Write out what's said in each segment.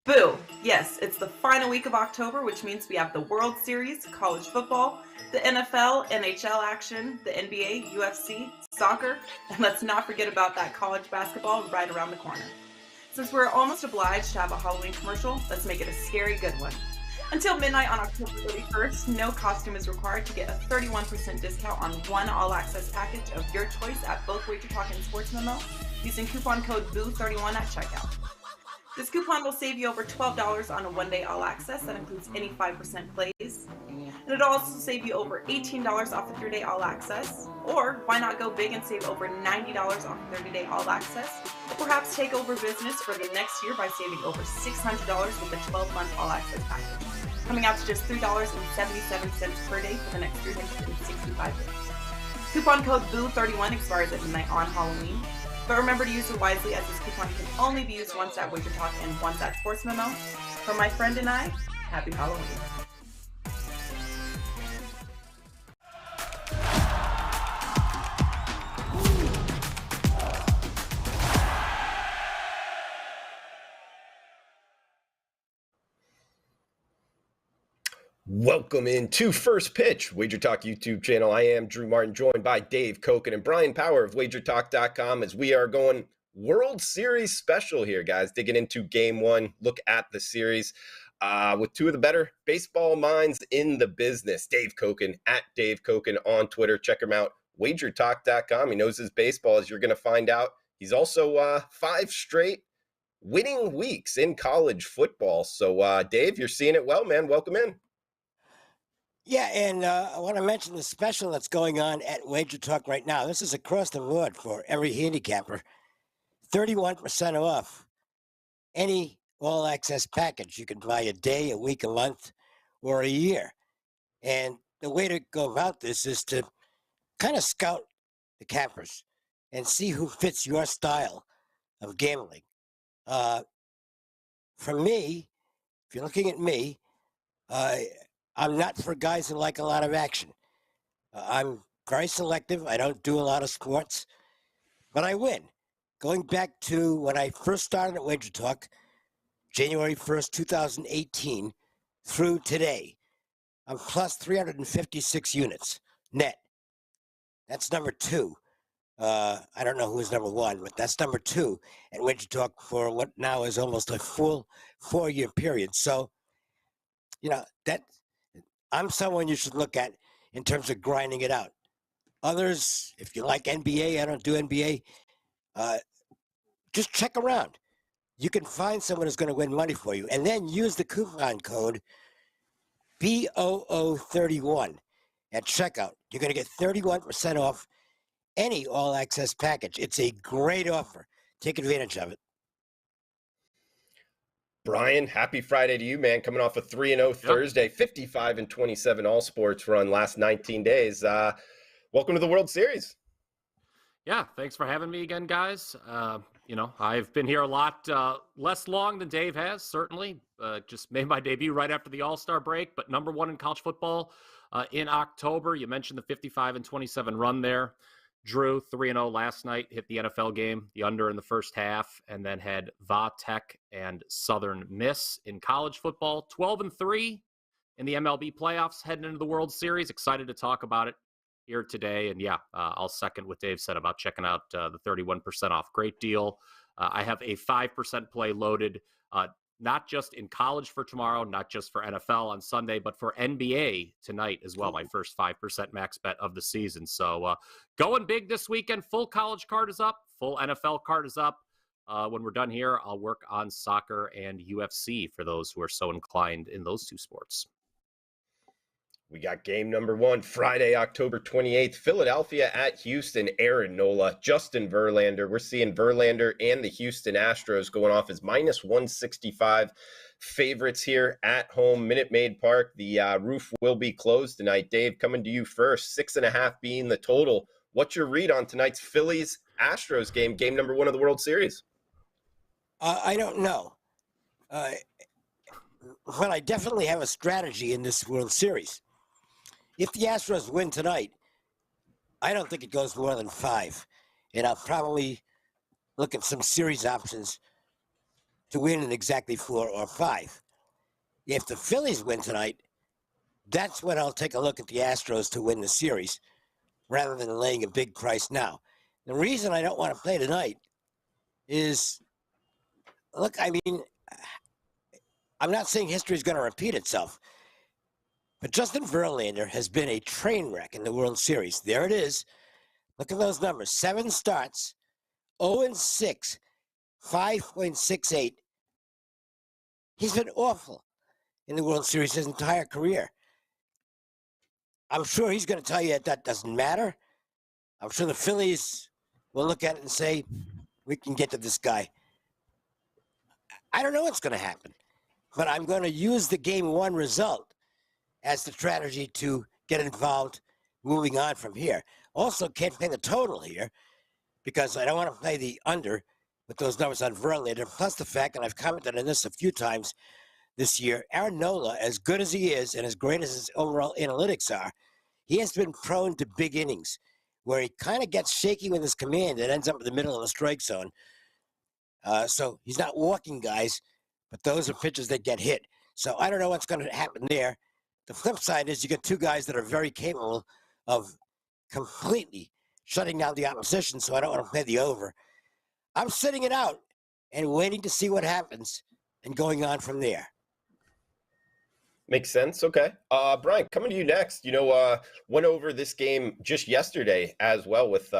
Boo! Yes, it's the final week of October, which means we have the World Series, college football, the NFL, NHL action, the NBA, UFC, soccer, and let's not forget about that college basketball right around the corner. Since we're almost obliged to have a Halloween commercial, let's make it a scary good one. Until midnight on October 31st, no costume is required to get a 31% discount on one all-access package of your choice at both WagerTalk and Sports Memo using coupon code BOO31 at checkout. This coupon will save you over $12 on a one-day all-access that includes any 5% plays. And it'll also save you over $18 off a 3-day all-access. Or why not go big and save over $90 off a 30-day all-access? Or perhaps take over business for the next year by saving over $600 with a 12-month all-access package, coming out to just $3.77 per day for the next 365 days. Coupon code BOO31 expires at midnight on Halloween. But remember to use it wisely, as this coupon can only be used once at WagerTalk and once at Sports Memo. From my friend and I, happy Halloween. Welcome into First Pitch, WagerTalk YouTube channel. I am Drew Martin, joined by Dave Koken and Brian Power of WagerTalk.com, as we are going World Series special here, guys. Digging into Game 1, look at the series with two of the better baseball minds in the business. Dave Koken, at Dave Koken on Twitter. Check him out, WagerTalk.com. He knows his baseball, as you're going to find out. He's also 5 straight winning weeks in college football. So, Dave, you're seeing it well, man. Welcome in. Yeah, and I want to mention the special that's going on at WagerTalk right now. This is across the board for every handicapper. 31% off any all-access package. You can buy a day, a week, a month, or a year. And the way to go about this is to kind of scout the cappers and see who fits your style of gambling. For me, if you're looking at me, I'm not for guys who like a lot of action. I'm very selective. I don't do a lot of sports, but I win. Going back to when I first started at WagerTalk, January 1st, 2018, through today, I'm plus 356 units net. That's number 2. I don't know who's number 1, but that's number 2 at WagerTalk for what now is almost a full 4-year period. So, that I'm someone you should look at in terms of grinding it out. Others, if you like NBA, I don't do NBA, just check around. You can find someone who's going to win money for you, and then use the coupon code BOO31 at checkout. You're going to get 31% off any all-access package. It's a great offer. Take advantage of it. Brian, happy Friday to you, man. Coming off a 3-0 Thursday, 55-27 all sports run last 19 days. Welcome to the World Series. Yeah, thanks for having me again, guys. I've been here a lot less long than Dave has, certainly. Just made my debut right after the All-Star break, but number 1 in college football in October. You mentioned the 55-27 run there. Drew, 3-0 last night, hit the NFL game, the under in the first half, and then had Va Tech and Southern Miss in college football. 12-3 in the MLB playoffs heading into the World Series. Excited to talk about it here today. And yeah, I'll second what Dave said about checking out the 31% off. Great deal. I have a 5% play loaded, not just in college for tomorrow, not just for NFL on Sunday, but for NBA tonight as well. My first 5% max bet of the season. So going big this weekend. Full college card is up. Full NFL card is up. When we're done here, I'll work on soccer and UFC for those who are so inclined in those two sports. We got game number 1, Friday, October 28th, Philadelphia at Houston. Aaron Nola, Justin Verlander. We're seeing Verlander and the Houston Astros going off as minus 165 favorites here at home, Minute Maid Park. The roof will be closed tonight. Dave, coming to you first, 6.5 being the total. What's your read on tonight's Phillies-Astros game, game number 1 of the World Series? I don't know. But I definitely have a strategy in this World Series. If the Astros win tonight, I don't think it goes more than 5. And I'll probably look at some series options to win in exactly 4 or 5. If the Phillies win tonight, that's when I'll take a look at the Astros to win the series rather than laying a big price now. The reason I don't want to play tonight is, look, I mean, I'm not saying history is going to repeat itself, but Justin Verlander has been a train wreck in the World Series. There it is. Look at those numbers. 7 starts, 0-6, 5.68. He's been awful in the World Series his entire career. I'm sure he's going to tell you that doesn't matter. I'm sure the Phillies will look at it and say, we can get to this guy. I don't know what's going to happen, but I'm going to use the Game 1 result as the strategy to get involved moving on from here. Also, can't play the total here because I don't want to play the under with those numbers on Verlander, plus the fact, and I've commented on this a few times this year, Aaron Nola, as good as he is and as great as his overall analytics are, he has been prone to big innings where he kind of gets shaky with his command and ends up in the middle of the strike zone. So he's not walking guys, but those are pitches that get hit. So I don't know what's going to happen there. The flip side is you get 2 guys that are very capable of completely shutting down the opposition, so I don't want to play the over. I'm sitting it out and waiting to see what happens and going on from there. Makes sense. Okay. Brian, coming to you next. Went over this game just yesterday as well with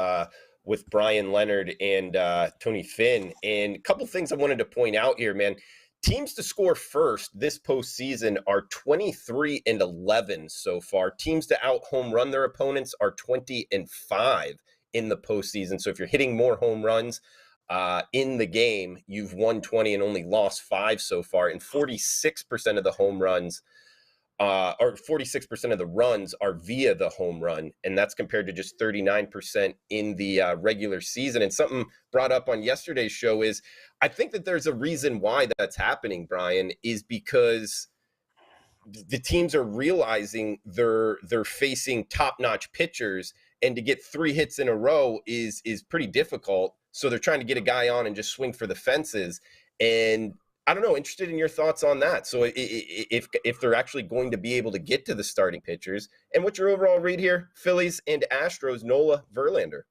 Brian Leonard and Tony Finn. And a couple things I wanted to point out here, man. Teams to score first this postseason are 23-11 so far. Teams to out home run their opponents are 20-5 in the postseason. So if you're hitting more home runs in the game, you've won 20 and only lost 5 so far. And 46% of the home runs or 46% of the runs are via the home run, and that's compared to just 39% in the regular season. And something brought up on yesterday's show is I think that there's a reason why that's happening, Brian, is because the teams are realizing they're facing top-notch pitchers, and to get 3 hits in a row is pretty difficult. So they're trying to get a guy on and just swing for the fences. And I don't know, interested in your thoughts on that. So if they're actually going to be able to get to the starting pitchers, and what's your overall read here? Phillies and Astros, Nola, Verlander.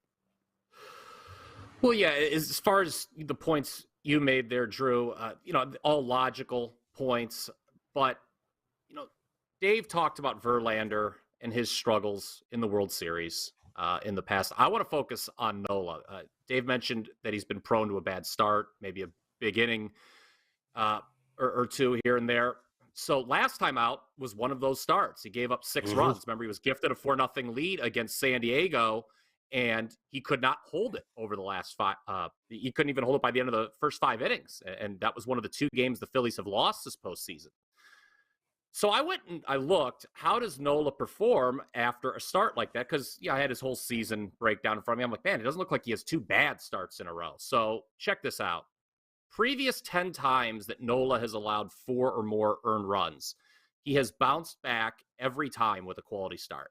Well, yeah, as far as the points you made there, Drew, all logical points, but, Dave talked about Verlander and his struggles in the World Series in the past. I want to focus on Nola. Dave mentioned that he's been prone to a bad start, maybe a big inning or 2 here and there. So last time out was one of those starts. He gave up 6 runs. Remember, he was gifted a 4-0 lead against San Diego, and he could not hold it over the last 5. He couldn't even hold it by the end of the first 5 innings. And that was one of the 2 games the Phillies have lost this postseason. So I went and I looked, how does Nola perform after a start like that? Because, I had his whole season breakdown in front of me. I'm like, man, it doesn't look like he has 2 bad starts in a row. So check this out. Previous 10 times that Nola has allowed 4 or more earned runs, he has bounced back every time with a quality start.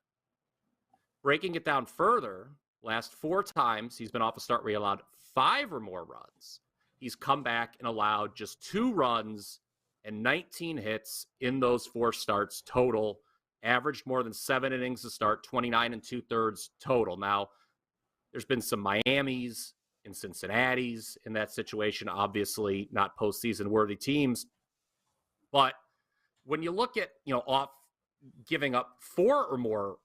Breaking it down further, last 4 times he's been off a start where he allowed 5 or more runs. He's come back and allowed just 2 runs and 19 hits in those 4 starts total, averaged more than 7 innings to start, 29 2/3 total. Now, there's been some Miamis and Cincinnati's in that situation, obviously not postseason worthy teams. But when you look at, off giving up 4 or more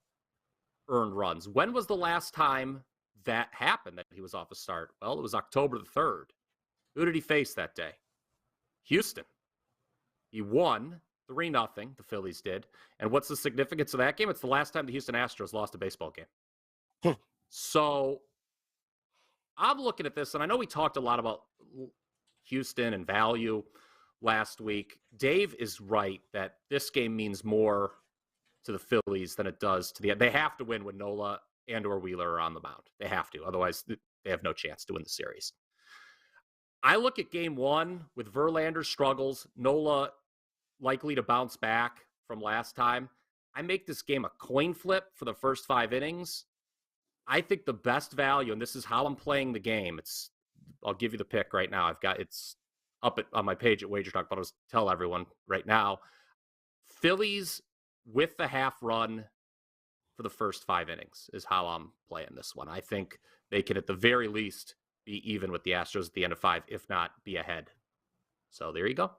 earned runs, when was the last time that happened, that he was off a start? Well, it was October the 3rd. Who did he face that day? Houston. He won 3-0, the Phillies did. And what's the significance of that game? It's the last time the Houston Astros lost a baseball game. So I'm looking at this, and I know we talked a lot about Houston and value last week. Dave is right that this game means more to the Phillies than it does to they have to win when Nola and or Wheeler are on the mound. They have to. Otherwise, they have no chance to win the series. I look at game 1 with Verlander's struggles, Nola likely to bounce back from last time. I make this game a coin flip for the first 5 innings. I think the best value, and this is how I'm playing the game. I'll give you the pick right now. It's on my page at WagerTalk, but I'll just tell everyone right now. Phillies with the half run for the first 5 innings is how I'm playing this one. I think they can, at the very least, be even with the Astros at the end of 5, if not be ahead. So there you go.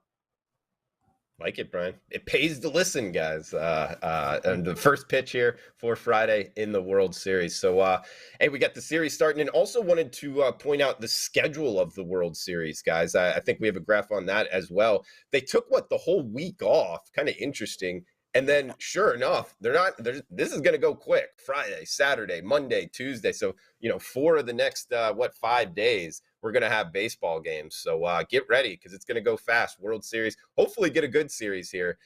Like it, Brian. It pays to listen, guys. And the first pitch here for Friday in the World Series. So, hey, we got the series starting, and also wanted to point out the schedule of the World Series, guys. I think we have a graph on that as well. They took the whole week off. Kind of interesting. And then, sure enough, this is going to go quick. Friday, Saturday, Monday, Tuesday. So, 4 of the next 5 days. We're going to have baseball games. So get ready because it's going to go fast. World Series, hopefully get a good series here.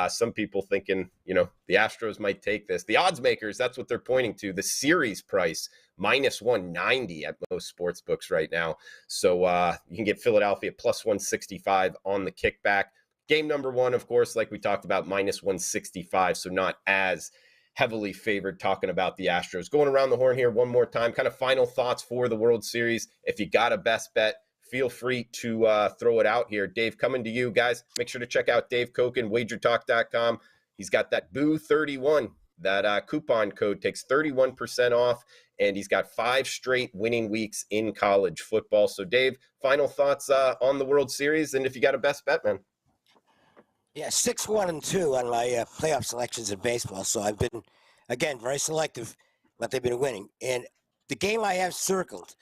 Some people thinking, the Astros might take this. The odds makers, that's what they're pointing to. The series price, -190 at most sports books right now. So you can get Philadelphia +165 on the kickback. Game number 1, of course, like we talked about, -165. So not as heavily favored. Talking about the Astros. Going around the horn here one more time, kind of final thoughts for the World Series. If you got a best bet, feel free to throw it out here. Dave, coming to you, guys. Make sure to check out Dave Koken, WagerTalk.com. He's got that BOO31. That coupon code takes 31% off, and he's got 5 straight winning weeks in college football. So, Dave, final thoughts on the World Series, and if you got a best bet, man. Yeah, 6-1-2 on my playoff selections in baseball. So I've been, again, very selective what they've been winning. And the game I have circled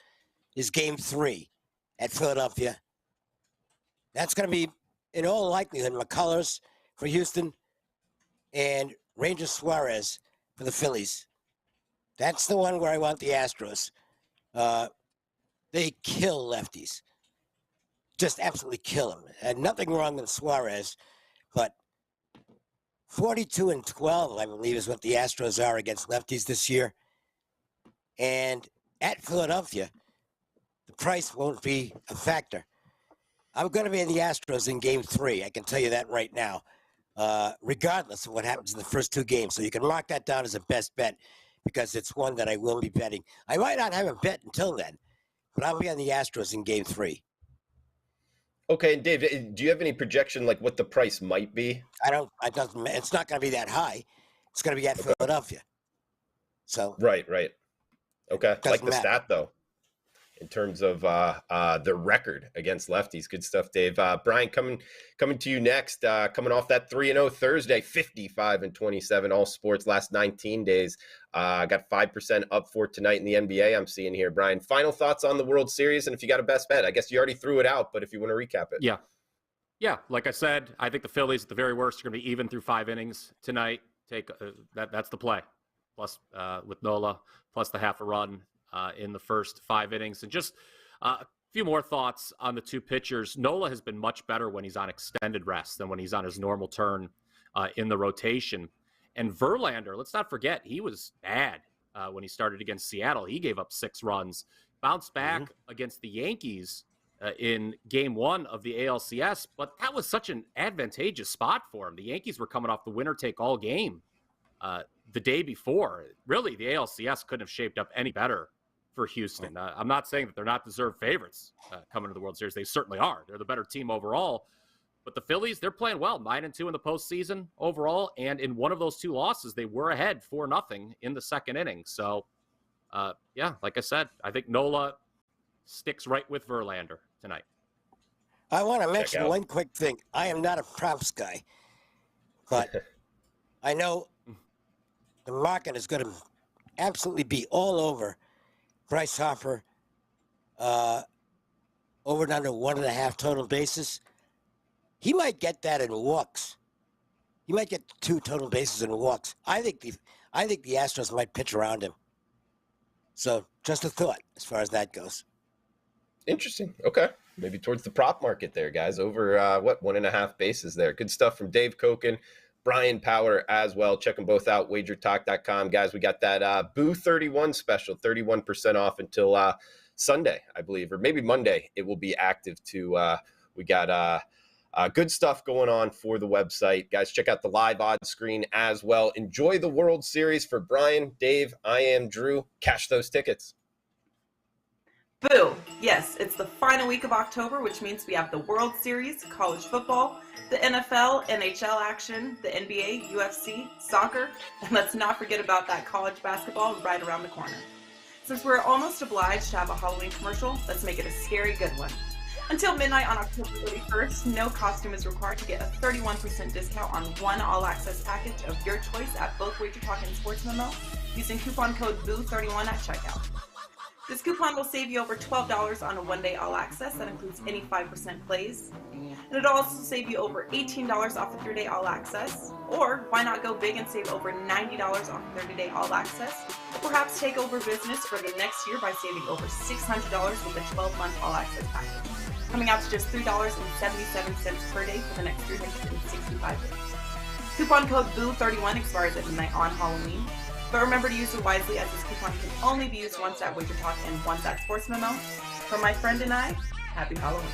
is Game 3 at Philadelphia. That's going to be, in all likelihood, McCullers for Houston and Ranger Suarez for the Phillies. That's the one where I want the Astros. They kill lefties. Just absolutely kill them. And nothing wrong with Suarez. But 42-12, I believe, is what the Astros are against lefties this year. And at Philadelphia, the price won't be a factor. I'm going to be in the Astros in Game 3. I can tell you that right now, regardless of what happens in the first 2 games. So you can mark that down as a best bet because it's one that I will be betting. I might not have a bet until then, but I'll be on the Astros in Game 3. Okay, and Dave, do you have any projection like what the price might be? It's not going to be that high. It's going to be at Philadelphia. So right. Okay, like the matter. stat though, in terms of the record against lefties. Good stuff, Dave. Brian, coming to you next. Coming off that 3-0 Thursday, 55-27 all sports last 19 days. Got 5% up for tonight in the NBA. I'm seeing here, Brian. Final thoughts on the World Series, and if you got a best bet, I guess you already threw it out, but if you want to recap it. Yeah. Like I said, I think the Phillies at the very worst are going to be even through 5 innings tonight. Take that's the play. Plus with Nola, plus the half a run in the first 5 innings, and just a few more thoughts on the 2 pitchers. Nola has been much better when he's on extended rest than when he's on his normal turn in the rotation. And Verlander, let's not forget, he was bad when he started against Seattle. He gave up 6 runs, bounced back against the Yankees in Game 1 of the ALCS, but that was such an advantageous spot for him. The Yankees were coming off the winner-take-all game the day before. Really, the ALCS couldn't have shaped up any better for Houston. I'm not saying that they're not deserved favorites coming to the World Series. They certainly are. They're the better team overall. But the Phillies, they're playing well, 9-2 in the postseason overall. And in one of those 2 losses, they were ahead 4-0 in the 2nd inning. So, like I said, I think Nola sticks right with Verlander tonight. I want to mention one quick thing. I am not a props guy, but I know the market is going to absolutely be all over Bryce Harper over and under 1.5 total bases. He might get that in walks. He might get 2 total bases in walks. I think the Astros might pitch around him. So just a thought as far as that goes. Interesting. Okay. Maybe towards the prop market there, guys. Over 1.5 bases there. Good stuff from Dave Koken, Brian Power as well. Check them both out. WagerTalk.com, guys. We got that BOO31 special, 31% off until Sunday, I believe, or maybe Monday. It will be active too. We got good stuff going on for the website. Guys, check out the live odds screen as well. Enjoy the World Series. For Brian, Dave, I am Drew. Cash those tickets. Boo! Yes, it's the final week of October, which means we have the World Series, college football, the NFL, NHL action, the NBA, UFC, soccer, and let's not forget about that college basketball right around the corner. Since we're almost obliged to have a Halloween commercial, let's make it a scary good one. Until midnight on October 31st, no costume is required to get a 31% discount on one all-access package of your choice at both WagerTalk and Sports Memo using coupon code BOO31 at checkout. This coupon will save you over $12 on a one-day all-access that includes any 5% plays. And it'll also save you over $18 off a 3-day all-access. Or why not go big and save over $90 off a 30-day all-access? Or perhaps take over business for the next year by saving over $600 with a 12-month all-access package, coming out to just $3.77 per day for the next 365 days. Coupon code BOO31 expires at midnight on Halloween. But remember to use it wisely, as this coupon can only be used once at WagerTalk and once at Sports Memo. From my friend and I, happy Halloween.